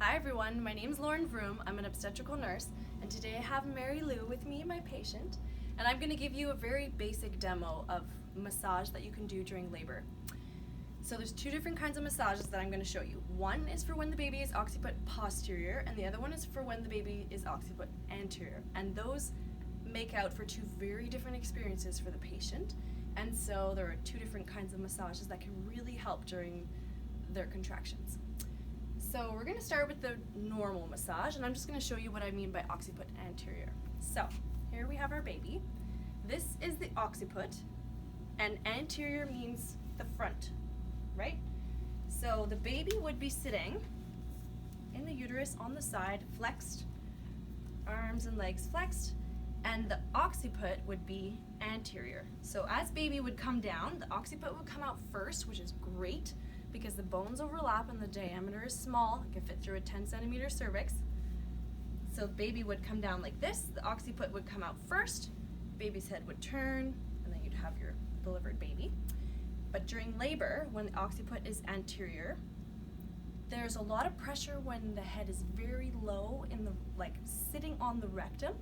Hi everyone, my name is Lauren Vroom. I'm an obstetrical nurse, and today I have Mary Lou with me, my patient, and I'm going to give you a very basic demo of massage that you can do during labor. So there's two different kinds of massages that I'm going to show you. One is for when the baby is occiput posterior, and the other one is for when the baby is occiput anterior. And those make out for two very different experiences for the patient. And so there are two different kinds of massages that can really help during their contractions. So we're going to start with the normal massage, and I'm just going to show you what I mean by occiput anterior. So here we have our baby. This is the occiput, and anterior means the front, right? So the baby would be sitting in the uterus on the side, flexed, arms and legs flexed, and the occiput would be anterior. So as baby would come down, the occiput would come out first, which is great because the bones overlap and the diameter is small. It can fit through a 10 centimeter cervix. So baby would come down like this, the occiput would come out first, baby's head would turn, and then you'd have your delivered baby. But during labor, when the occiput is anterior, there's a lot of pressure when the head is very low in the, like sitting on the rectum,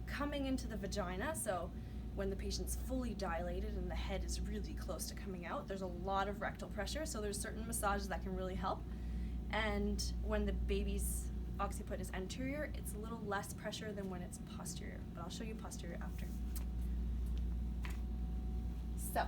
coming into the vagina. So when the patient's fully dilated and the head is really close to coming out, there's a lot of rectal pressure, so there's certain massages that can really help. And when the baby's occiput is anterior, it's a little less pressure than when it's posterior, but I'll show you posterior after. So,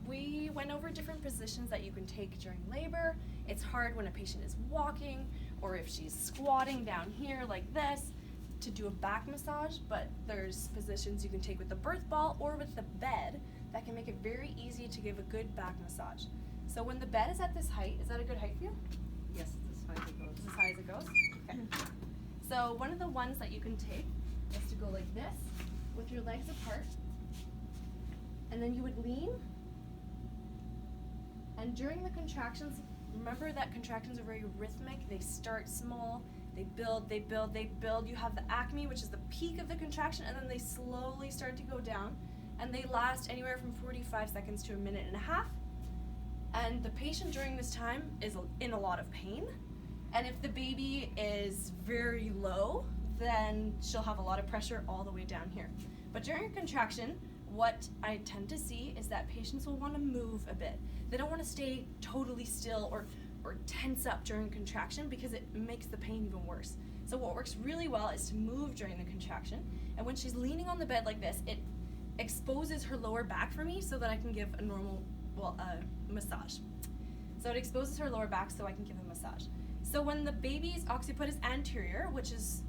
we went over different positions that you can take during labor. It's hard when a patient is walking, or if she's squatting down here like this, to do a back massage, but there's positions you can take with the birth ball or with the bed that can make it very easy to give a good back massage. So when the bed is at this height, is that a good height for you? Yes, as high as it goes. As high as it goes? Okay. So one of the ones that you can take is to go like this with your legs apart, and then you would lean, and during the contractions, remember that contractions are very rhythmic. They start small, they build, they build, they build. You have the acme, which is the peak of the contraction, and then they slowly start to go down, and they last anywhere from 45 seconds to a minute and a half. And the patient during this time is in a lot of pain, and if the baby is very low, then she'll have a lot of pressure all the way down here. But during a contraction, what I tend to see is that patients will want to move a bit. They don't want to stay totally still or tense up during contraction because it makes the pain even worse. So what works really well is to move during the contraction, and when she's leaning on the bed like this, it exposes her lower back for me so that I can give a normal, massage. So it exposes her lower back so I can give a massage. So when the baby's occiput is anterior, which is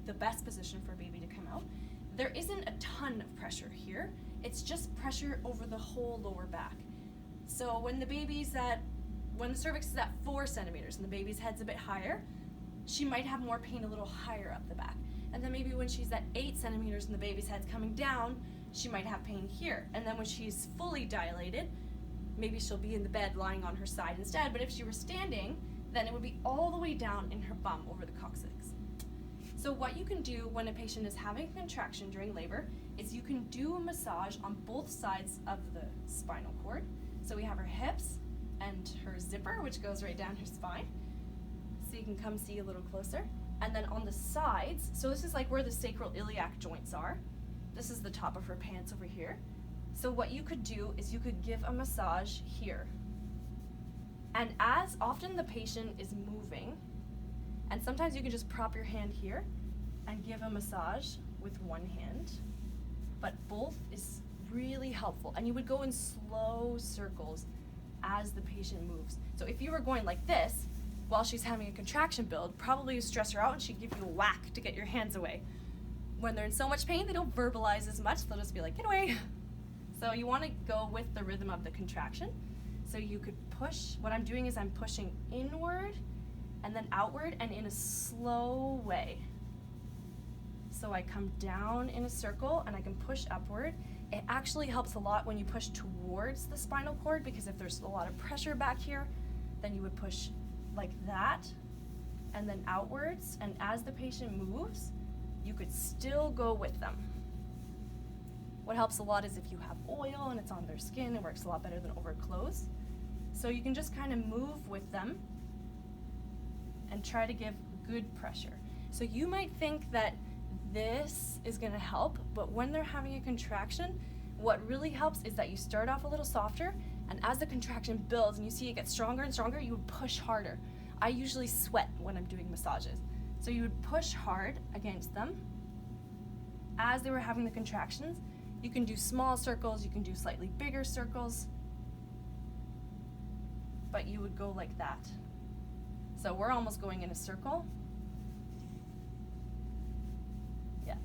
the best position for a baby to come out, there isn't a ton of pressure here. It's just pressure over the whole lower back. So when the cervix is at 4 centimeters and the baby's head's a bit higher, she might have more pain a little higher up the back. And then maybe when she's at 8 centimeters and the baby's head's coming down, she might have pain here. And then when she's fully dilated, maybe she'll be in the bed lying on her side instead. But if she were standing, then it would be all the way down in her bum over the coccyx. So what you can do when a patient is having a contraction during labor is you can do a massage on both sides of the spinal cord. So we have her hips and her zipper, which goes right down her spine. So you can come see a little closer. And then on the sides, so this is like where the sacroiliac joints are. This is the top of her pants over here. So what you could do is you could give a massage here. And as often the patient is moving, and sometimes you can just prop your hand here and give a massage with one hand, but both is really helpful. And you would go in slow circles as the patient moves. So if you were going like this while she's having a contraction build, probably you stress her out and she'd give you a whack to get your hands away. When they're in so much pain, they don't verbalize as much. They'll just be like, get away. So you want to go with the rhythm of the contraction. So you could push. What I'm doing is I'm pushing inward and then outward and in a slow way. So I come down in a circle and I can push upward. It actually helps a lot when you push towards the spinal cord, because if there's a lot of pressure back here, then you would push like that and then outwards, and as the patient moves, you could still go with them. What helps a lot is if you have oil and it's on their skin, it works a lot better than over clothes. So you can just kind of move with them and try to give good pressure. So you might think that this is gonna help, but when they're having a contraction, what really helps is that you start off a little softer, and as the contraction builds and you see it get stronger and stronger, you would push harder. I usually sweat when I'm doing massages. So you would push hard against them as they were having the contractions. You can do small circles, you can do slightly bigger circles, but you would go like that. So we're almost going in a circle. Yeah.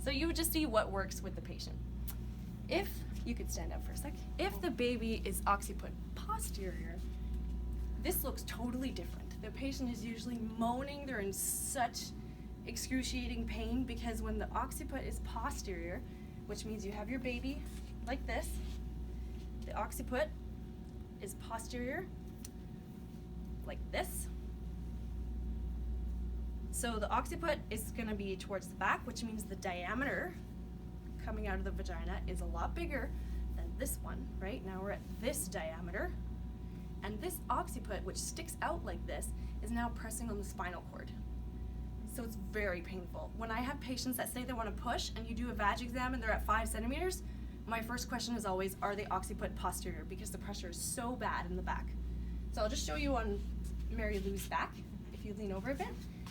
So you would just see what works with the patient. If, you could stand up for a sec, if the baby is occiput posterior, this looks totally different. The patient is usually moaning, they're in such excruciating pain because when the occiput is posterior, which means you have your baby like this, the occiput is posterior like this. So the occiput is going to be towards the back, which means the diameter coming out of the vagina is a lot bigger than this one, right? Now we're at this diameter, and this occiput, which sticks out like this, is now pressing on the spinal cord. So it's very painful. When I have patients that say they want to push and you do a vag exam and they're at 5 centimeters, my first question is always, are they occiput posterior? Because the pressure is so bad in the back. So I'll just show you on Mary Lou's back, if you lean over a bit.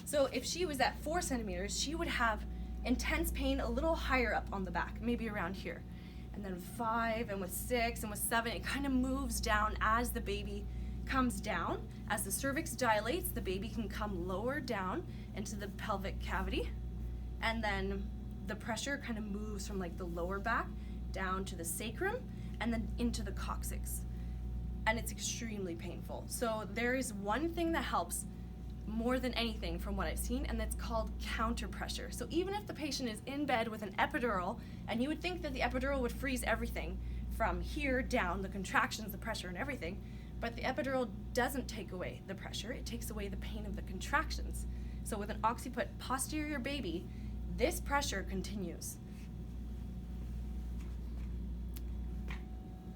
So if she was at 4 centimeters, she would have intense pain a little higher up on the back, maybe around here. And then 5, and with 6, and with 7, it kind of moves down as the baby comes down. As the cervix dilates, the baby can come lower down into the pelvic cavity. And then the pressure kind of moves from like the lower back down to the sacrum and then into the coccyx. And it's extremely painful. So there is one thing that helps more than anything from what I've seen, and that's called counter pressure. So even if the patient is in bed with an epidural, and you would think that the epidural would freeze everything from here down, the contractions, the pressure and everything, but the epidural doesn't take away the pressure, it takes away the pain of the contractions. So with an occiput posterior baby, this pressure continues.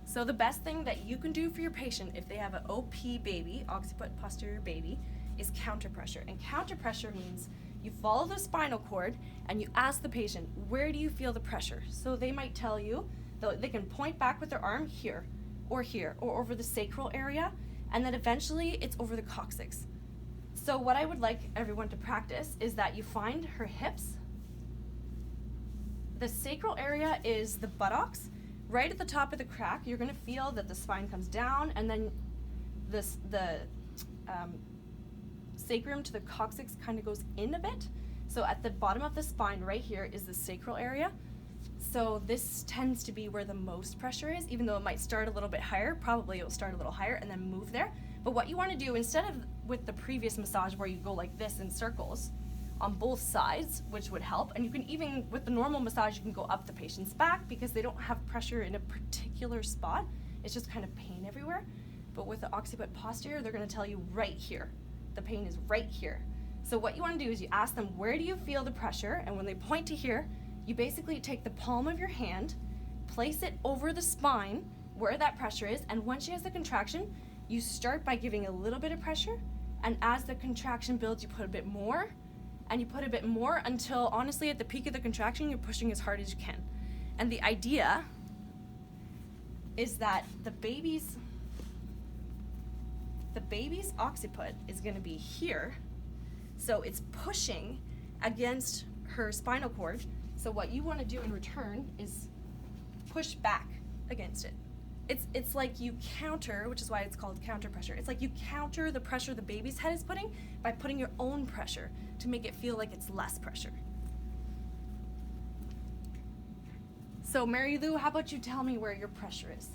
So the best thing that you can do for your patient if they have an OP baby, occiput posterior baby, is counter pressure. And counter pressure means you follow the spinal cord and you ask the patient, where do you feel the pressure? So they might tell you, they can point back with their arm here, or over the sacral area, and then eventually it's over the coccyx. So what I would like everyone to practice is that you find her hips. The sacral area is the buttocks. Right at the top of the crack, you're gonna feel that the spine comes down, and then the sacrum to the coccyx kind of goes in a bit. So at the bottom of the spine right here is the sacral area. So this tends to be where the most pressure is, even though it might start a little bit higher. Probably it will start a little higher and then move there. But what you want to do, instead of with the previous massage where you go like this in circles on both sides, which would help, and you can even, with the normal massage, you can go up the patient's back because they don't have pressure in a particular spot. It's just kind of pain everywhere. But with the occiput posterior, they're going to tell you right here. The pain is right here. So what you want to do is you ask them, where do you feel the pressure? And when they point to here, you basically take the palm of your hand, place it over the spine where that pressure is, and when she has the contraction, you start by giving a little bit of pressure, and as the contraction builds, you put a bit more, and you put a bit more until, honestly, at the peak of the contraction, you're pushing as hard as you can. And the idea is that the baby's occiput is going to be here, so it's pushing against her spinal cord. So what you want to do in return is push back against it. It's like you counter, which is why it's called counter pressure. It's like you counter the pressure the baby's head is putting by putting your own pressure to make it feel like it's less pressure. So Mary Lou, how about you tell me where your pressure is?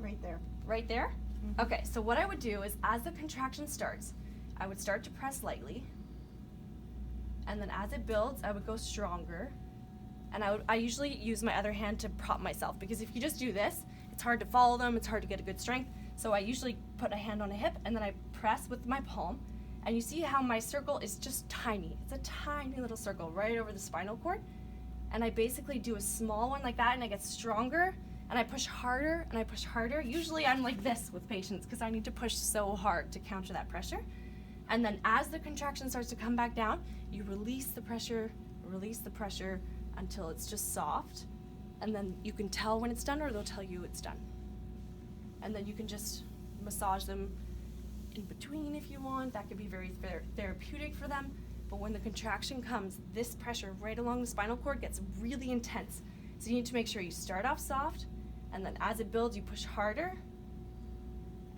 Right there. Right there? Mm-hmm. Okay, so what I would do is as the contraction starts, I would start to press lightly, and then as it builds, I would go stronger, and I usually use my other hand to prop myself, because if you just do this, it's hard to follow them, it's hard to get a good strength, so I usually put a hand on a hip, and then I press with my palm, and you see how my circle is just tiny. It's a tiny little circle right over the spinal cord, and I basically do a small one like that, and I get stronger, and I push harder and I push harder. Usually I'm like this with patients because I need to push so hard to counter that pressure. And then as the contraction starts to come back down, you release the pressure until it's just soft. And then you can tell when it's done, or they'll tell you it's done. And then you can just massage them in between if you want. That could be very therapeutic for them. But when the contraction comes, this pressure right along the spinal cord gets really intense. So you need to make sure you start off soft, and then as it builds, you push harder,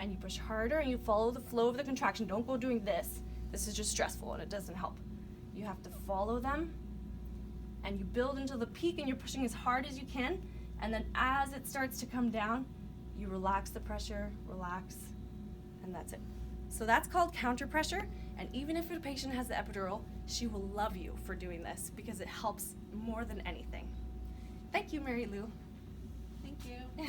and you push harder, and you follow the flow of the contraction. Don't go doing this. This is just stressful, and it doesn't help. You have to follow them, and you build until the peak, and you're pushing as hard as you can, and then as it starts to come down, you relax the pressure, relax, and that's it. So that's called counter pressure, and even if your patient has the epidural, she will love you for doing this because it helps more than anything. Thank you, Mary Lou. Thank you.